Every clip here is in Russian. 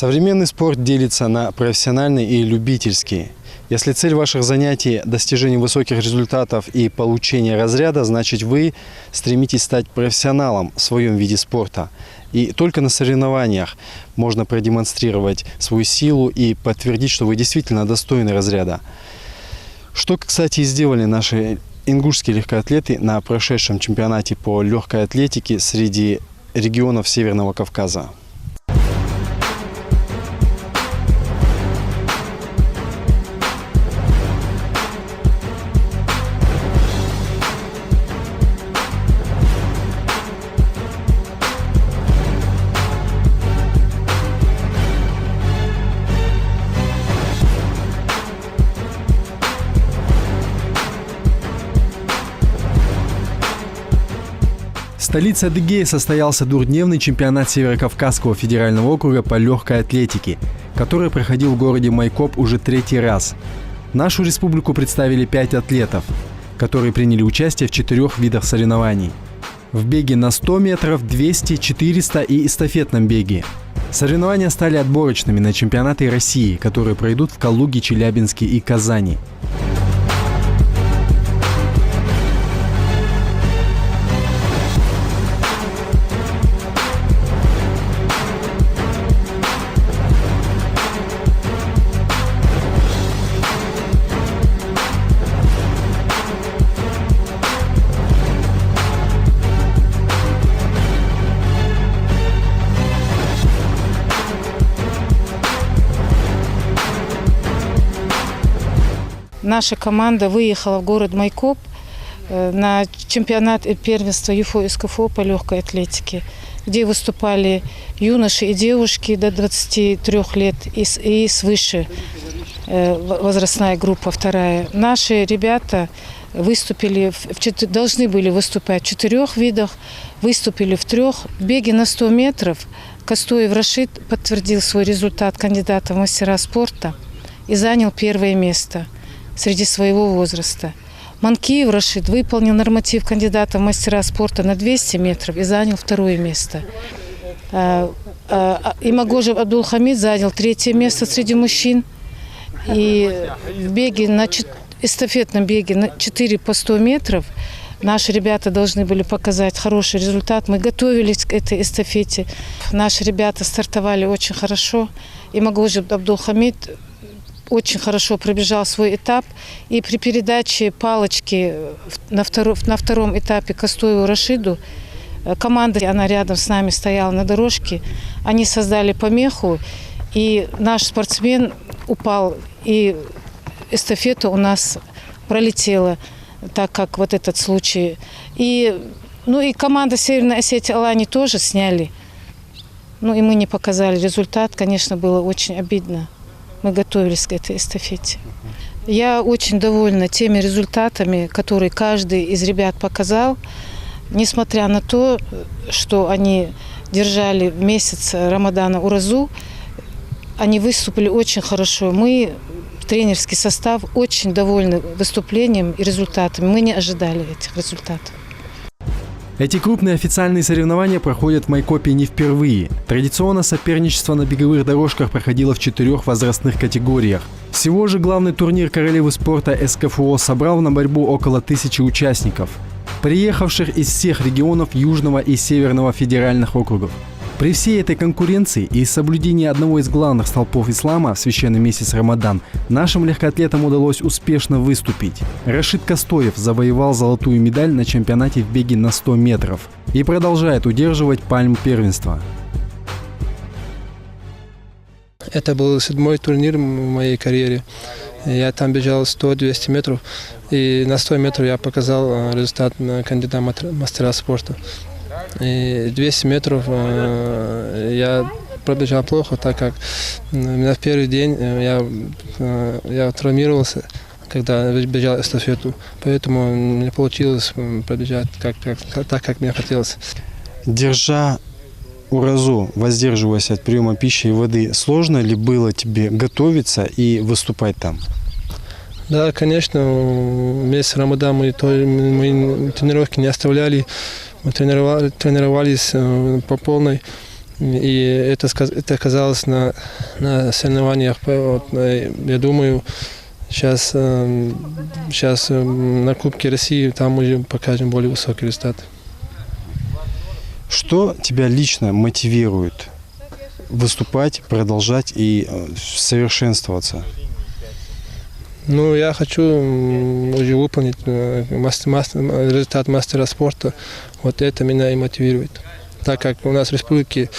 Современный спорт делится на профессиональный и любительский. Если цель ваших занятий – достижение высоких результатов и получение разряда, значит вы стремитесь стать профессионалом в своем виде спорта. И только на соревнованиях можно продемонстрировать свою силу и подтвердить, что вы действительно достойны разряда. Что, кстати, и сделали наши ингушские легкоатлеты на прошедшем чемпионате по легкой атлетике среди регионов Северного Кавказа. В столице Адыгеи состоялся двухдневный чемпионат Северокавказского федерального округа по легкой атлетике, который проходил в городе Майкоп уже третий раз. Нашу республику представили 5 атлетов, которые приняли участие в 4 видах соревнований. В беге на 100 метров, 200, 400 и эстафетном беге. Соревнования стали отборочными на чемпионаты России, которые пройдут в Калуге, Челябинске и Казани. Наша команда выехала в город Майкоп на чемпионат и первенство ЮФО СКФО по легкой атлетике, где выступали юноши и девушки до 23 лет и свыше, возрастная группа вторая. Наши ребята выступили, должны были выступать в 4 видах, выступили в 3. В беге на 100 метров Кастоев Рашид подтвердил свой результат кандидата в мастера спорта и занял 1 место среди своего возраста. Манкиев Рашид выполнил норматив кандидата в мастера спорта на 200 метров и занял 2 место. Имагожев Абдулхамид занял 3 место среди мужчин. И в беге эстафетном беге на 4 по 100 метров наши ребята должны были показать хороший результат. Мы готовились к этой эстафете. Наши ребята стартовали очень хорошо. Имагожев Абдулхамид очень хорошо пробежал свой этап. И при передаче палочки на втором этапе Кастоеву Рашиду, команда, она рядом с нами стояла на дорожке, они создали помеху, и наш спортсмен упал, и эстафета у нас пролетела, так как вот этот случай. И команда Северной Осетии Алани тоже сняли. И мы не показали результат, конечно, было очень обидно. Мы готовились к этой эстафете. Я очень довольна теми результатами, которые каждый из ребят показал. Несмотря на то, что они держали в месяц Рамадана Уразу, они выступили очень хорошо. Мы, тренерский состав, очень довольны выступлением и результатами. Мы не ожидали этих результатов. Эти крупные официальные соревнования проходят в Майкопе не впервые. Традиционно соперничество на беговых дорожках проходило в 4 возрастных категориях. Всего же главный турнир королевы спорта СКФО собрал на борьбу около 1000 участников, приехавших из всех регионов Южного и Северного федеральных округов. При всей этой конкуренции и соблюдении одного из главных столпов ислама в священный месяц Рамадан нашим легкоатлетам удалось успешно выступить. Рашид Кастоев завоевал золотую медаль на чемпионате в беге на 100 метров и продолжает удерживать пальму первенства. Это был 7-й турнир в моей карьере. Я там бежал 100-200 метров, и на 100 метров я показал результат кандидата мастера спорта. И 200 метров я пробежал плохо, так как в первый день я травмировался, когда бежал эстафету. Поэтому не получилось пробежать так, как мне хотелось. Держа Уразу, воздерживаясь от приема пищи и воды, сложно ли было тебе готовиться и выступать там? Да, конечно, месяц Рамадан мы тренировки не оставляли. Мы тренировались по полной. И это оказалось на соревнованиях. Вот, я думаю, сейчас на Кубке России там уже покажем более высокий результат. Что тебя лично мотивирует выступать, продолжать и совершенствоваться? Ну, я хочу уже выполнить результат мастера спорта. Вот это меня и мотивирует. Так как у нас в республике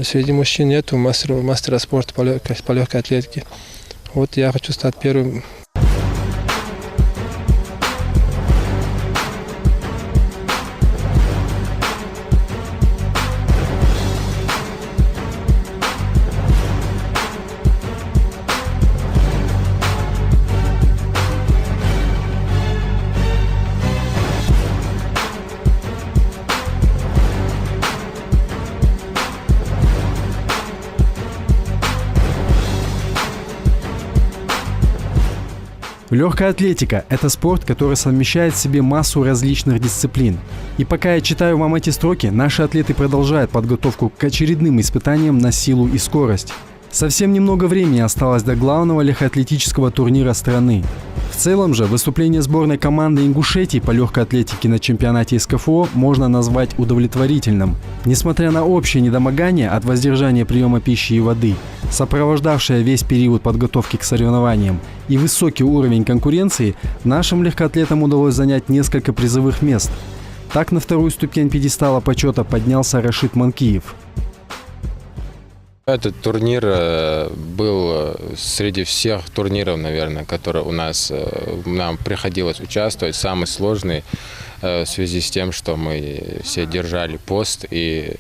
среди мужчин нету мастера спорта по легкой атлетике. Вот я хочу стать первым. Легкая атлетика – это спорт, который совмещает в себе массу различных дисциплин. И пока я читаю вам эти строки, наши атлеты продолжают подготовку к очередным испытаниям на силу и скорость. Совсем немного времени осталось до главного легкоатлетического турнира страны. В целом же выступление сборной команды Ингушетии по легкой атлетике на чемпионате СКФО можно назвать удовлетворительным. Несмотря на общее недомогание от воздержания приема пищи и воды, сопровождавшее весь период подготовки к соревнованиям, и высокий уровень конкуренции, нашим легкоатлетам удалось занять несколько призовых мест. Так на вторую ступень пьедестала почета поднялся Рашид Манкиев. Этот турнир был среди всех турниров, наверное, которые у нас нам приходилось участвовать, самый сложный в связи с тем, что мы все держали пост, и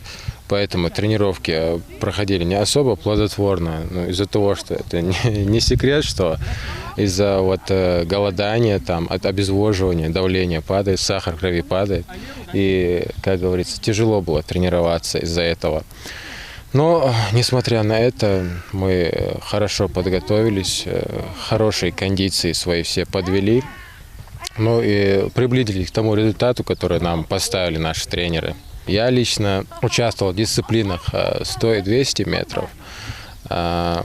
поэтому тренировки проходили не особо плодотворно, но из-за того, что это не секрет, что из-за голодания, от обезвоживания, давление падает, сахар в крови падает, и, как говорится, тяжело было тренироваться из-за этого. Но, несмотря на это, мы хорошо подготовились, хорошие кондиции свои все подвели, ну и приблизились к тому результату, который нам поставили наши тренеры. Я лично участвовал в дисциплинах 100 и 200 метров,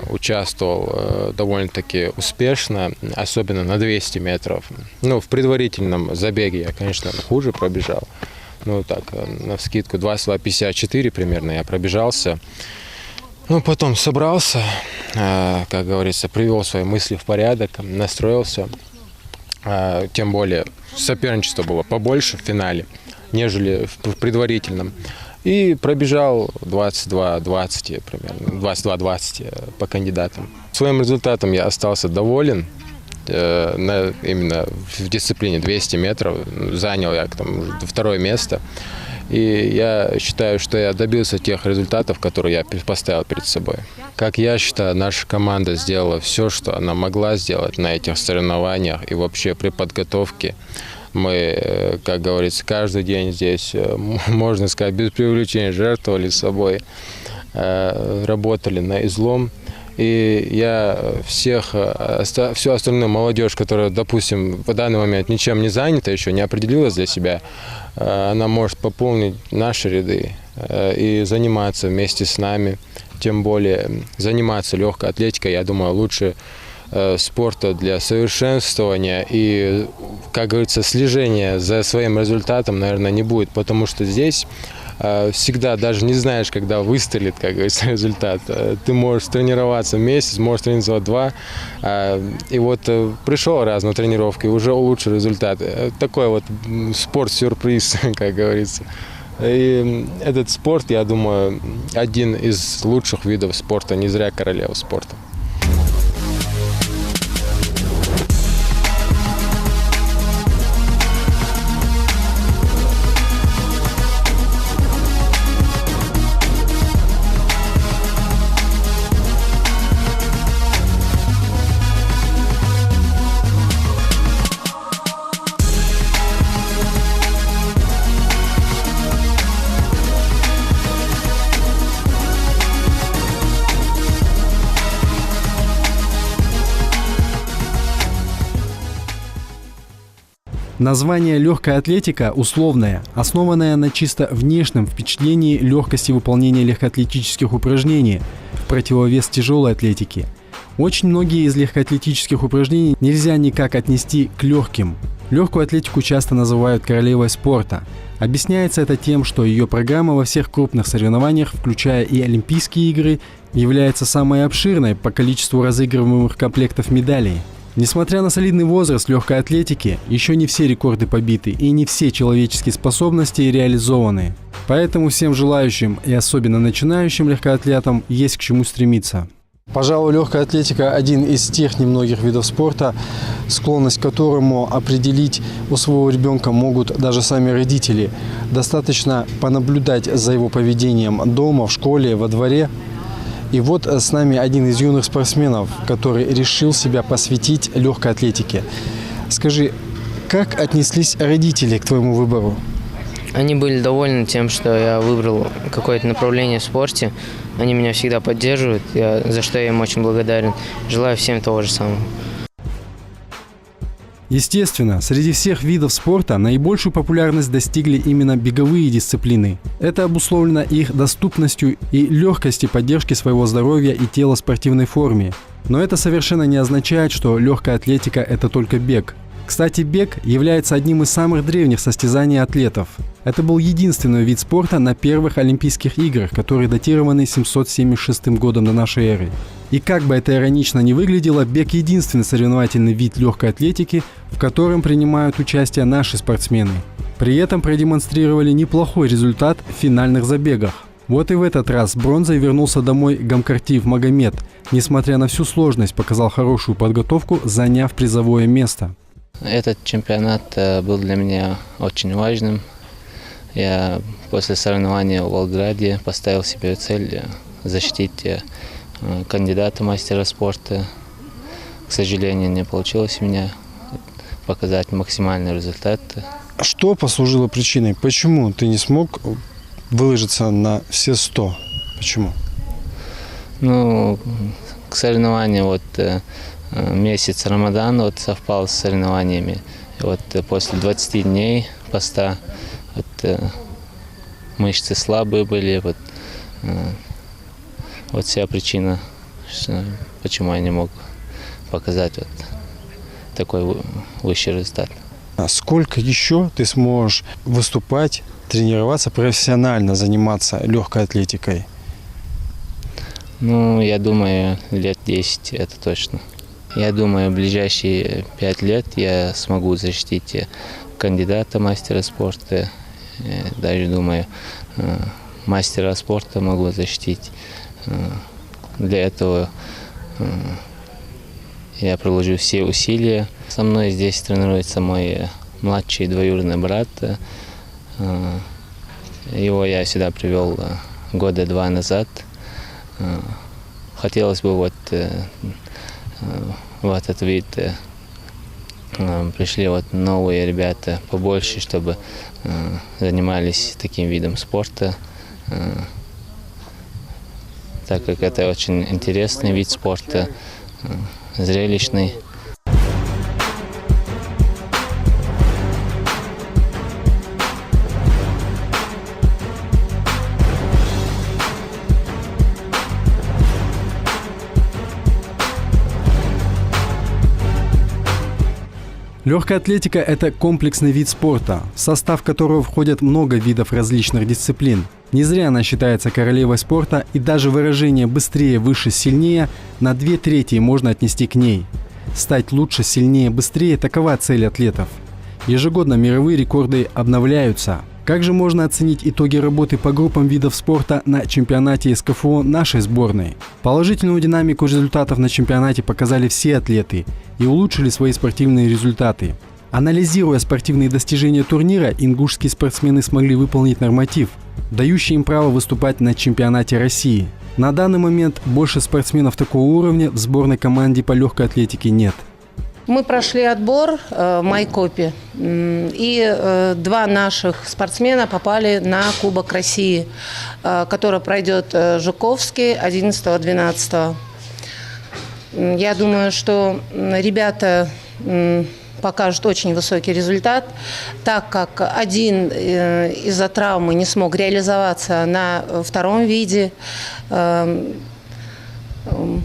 участвовал довольно-таки успешно, особенно на 200 метров. Ну, в предварительном забеге я, конечно, хуже пробежал. Ну, так, навскидку 22:54 примерно я пробежался. Ну, потом собрался, как говорится, привел свои мысли в порядок, настроился. Тем более соперничество было побольше в финале, нежели в предварительном. И пробежал 22:20 примерно, 22:20 по кандидатам. Своим результатом я остался доволен. Именно в дисциплине 200 метров занял я там второе место. И я считаю, что я добился тех результатов, которые я поставил перед собой. Как я считаю, наша команда сделала все, что она могла сделать на этих соревнованиях и вообще при подготовке. Мы, как говорится, каждый день здесь, можно сказать, без преувеличения, жертвовали собой, работали на излом. И я всю остальную молодежь, которая, допустим, в данный момент ничем не занята, еще не определилась для себя, она может пополнить наши ряды и заниматься вместе с нами. Тем более заниматься легкой атлетикой, я думаю, лучше спорта для совершенствования и, как говорится, слежения за своим результатом, наверное, не будет, потому что здесь всегда даже не знаешь, когда выстрелит, как говорится, результат. Ты можешь тренироваться месяц, можешь тренироваться 2, и вот пришел раз на тренировку и уже улучшил результат. Такой вот спорт-сюрприз, как говорится. И этот спорт, я думаю, один из лучших видов спорта, не зря королева спорта. Название «легкая атлетика» условное, основанное на чисто внешнем впечатлении легкости выполнения легкоатлетических упражнений в противовес тяжелой атлетике. Очень многие из легкоатлетических упражнений нельзя никак отнести к легким. Легкую атлетику часто называют королевой спорта. Объясняется это тем, что ее программа во всех крупных соревнованиях, включая и Олимпийские игры, является самой обширной по количеству разыгрываемых комплектов медалей. Несмотря на солидный возраст легкой атлетики, еще не все рекорды побиты и не все человеческие способности реализованы. Поэтому всем желающим и особенно начинающим легкоатлетам есть к чему стремиться. Пожалуй, легкая атлетика – один из тех немногих видов спорта, склонность к которому определить у своего ребенка могут даже сами родители. Достаточно понаблюдать за его поведением дома, в школе, во дворе. И вот с нами один из юных спортсменов, который решил себя посвятить легкой атлетике. Скажи, как отнеслись родители к твоему выбору? Они были довольны тем, что я выбрал какое-то направление в спорте. Они меня всегда поддерживают, за что я им очень благодарен. Желаю всем того же самого. Естественно, среди всех видов спорта наибольшую популярность достигли именно беговые дисциплины. Это обусловлено их доступностью и легкостью поддержки своего здоровья и тела в спортивной форме. Но это совершенно не означает, что легкая атлетика – это только бег. Кстати, бег является одним из самых древних состязаний атлетов. Это был единственный вид спорта на первых Олимпийских играх, которые датированы 776 годом до нашей эры. И как бы это иронично ни выглядело, бег – единственный соревновательный вид легкой атлетики, в котором принимают участие наши спортсмены. При этом продемонстрировали неплохой результат в финальных забегах. Вот и в этот раз с бронзой вернулся домой Гамкартиев Магомед. Несмотря на всю сложность, показал хорошую подготовку, заняв призовое место. Этот чемпионат был для меня очень важным. Я после соревнования в Волгограде поставил себе цель защитить кандидата мастера спорта. К сожалению, не получилось у меня показать максимальный результат. Что послужило причиной? Почему ты не смог выложиться на все 100? Почему? Ну, к соревнованию месяц Рамадан совпал с соревнованиями. И после 20 дней поста мышцы слабые были. Вся причина, почему я не мог показать такой высший результат. А сколько еще ты сможешь выступать, тренироваться, профессионально заниматься легкой атлетикой? Ну, я думаю, лет 10 это точно. Я думаю, в ближайшие 5 лет я смогу защитить кандидата мастера спорта. Даже думаю, мастера спорта могу защитить. Для этого я приложу все усилия. Со мной здесь тренируется мой младший двоюродный брат. Его я сюда привел 2 года назад. Хотелось бы в этот вид пришли новые ребята побольше, чтобы занимались таким видом спорта, так как это очень интересный вид спорта, зрелищный. Легкая атлетика – это комплексный вид спорта, в состав которого входят много видов различных дисциплин. Не зря она считается королевой спорта, и даже выражение «быстрее, выше, сильнее» на 2/3 можно отнести к ней. Стать лучше, сильнее, быстрее – такова цель атлетов. Ежегодно мировые рекорды обновляются. Как же можно оценить итоги работы по группам видов спорта на чемпионате СКФО нашей сборной? Положительную динамику результатов на чемпионате показали все атлеты и улучшили свои спортивные результаты. Анализируя спортивные достижения турнира, ингушские спортсмены смогли выполнить норматив, дающий им право выступать на чемпионате России. На данный момент больше спортсменов такого уровня в сборной команде по легкой атлетике нет. Мы прошли отбор в Майкопе, и 2 наших спортсмена попали на Кубок России, который пройдет в Жуковске 11-12. Я думаю, что ребята покажут очень высокий результат, так как один из-за травмы не смог реализоваться на втором виде.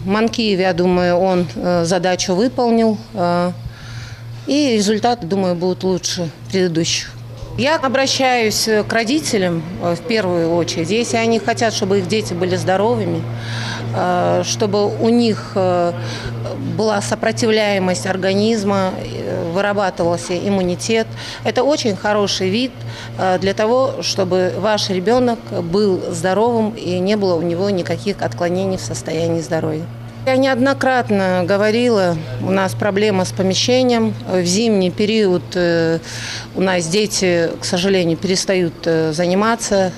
Манкиев, я думаю, он задачу выполнил, и результаты, думаю, будут лучше предыдущих. Я обращаюсь к родителям в первую очередь, если они хотят, чтобы их дети были здоровыми, чтобы у них была сопротивляемость организма, вырабатывался иммунитет. Это очень хороший вид для того, чтобы ваш ребенок был здоровым и не было у него никаких отклонений в состоянии здоровья. Я неоднократно говорила, у нас проблема с помещением. В зимний период у нас дети, к сожалению, перестают заниматься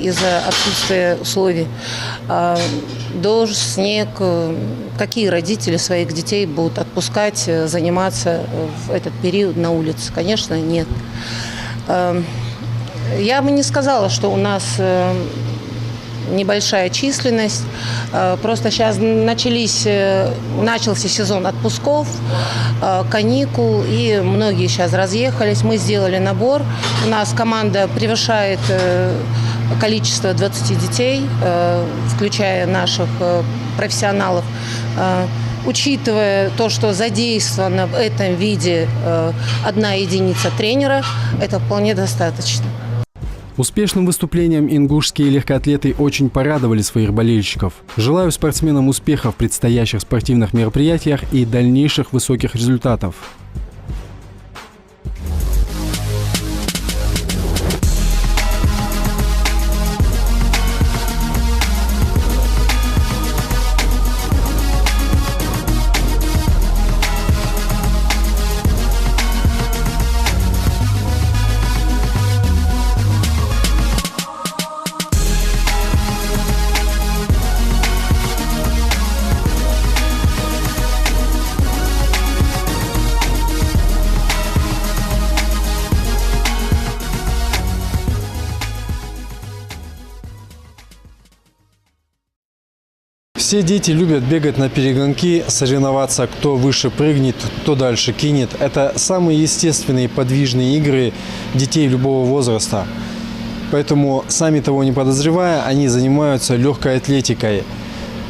из-за отсутствия условий. Дождь, снег. Какие родители своих детей будут отпускать заниматься в этот период на улице? Конечно, нет. Я бы не сказала, что у нас небольшая численность. Просто сейчас начался сезон отпусков, каникул, и многие сейчас разъехались. Мы сделали набор. У нас команда превышает количество 20 детей, включая наших профессионалов. Учитывая то, что задействована в этом виде 1 единица тренера, это вполне достаточно. Успешным выступлением ингушские легкоатлеты очень порадовали своих болельщиков. Желаю спортсменам успехов в предстоящих спортивных мероприятиях и дальнейших высоких результатов. Все дети любят бегать на перегонки, соревноваться, кто выше прыгнет, кто дальше кинет. Это самые естественные подвижные игры детей любого возраста. Поэтому, сами того не подозревая, они занимаются легкой атлетикой,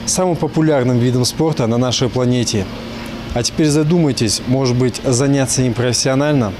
самым популярным видом спорта на нашей планете. А теперь задумайтесь, может быть, заняться им профессионально?